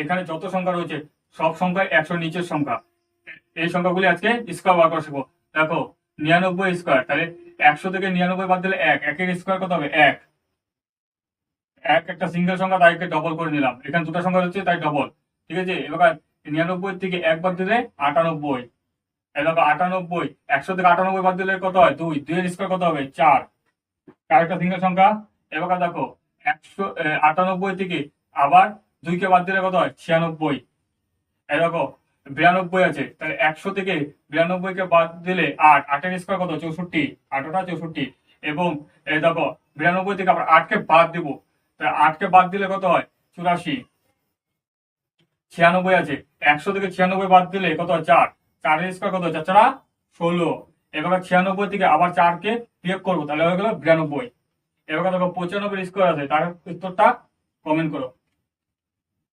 এখানে যত সংখ্যা রয়েছে সব সংখ্যায় 100 নিচের সংখ্যা। এই সংখ্যাগুলি আজকে স্কোয়ার বার করা শিখবো। দেখো 99 স্কোয়ার, তাহলে 100 থেকে 99 বাদ দিলে 1, একের স্কোয়ার কত হবে 1। একটা সিঙ্গেল সংখ্যা, তাইকে ডবল করে নিলাম, এখানে দুটো সংখ্যা হচ্ছে তাই ডবল। ঠিক আছে, এবার 99 থেকে 1 বাদ দিলে 98। দেখো 98, 100 থেকে 98 বাদ দিলে কত হয় 2, 2 এর স্কোয়ার কত হবে 4, একটা সিঙ্গেল সংখ্যা। এবার দেখো 98 থেকে আবার 2 কে বাদ দিলে কত হয় 96। এই দেখো 92 আছে, তাহলে 100 থেকে 92 কে বাদ দিলে 8, 8 এর স্কোয়ার কত 64, 8টা 64। এবং এই দেখো 92 থেকে আবার 8 কে বাদ দিব, তাহলে 8 কে বাদ দিলে কত হয় 84। 96 আছে, 100 থেকে 96 বাদ দিলে কত হয় 4, 4 এর স্কোয়ার কত 4 16। এবার 96 থেকে আবার 4 কে বিয়োগ করবো, তাহলে হয়ে গেল 92। এবার দেখো 95 স্কোয়ার আছে, তার উত্তরটা কমেন্ট করো।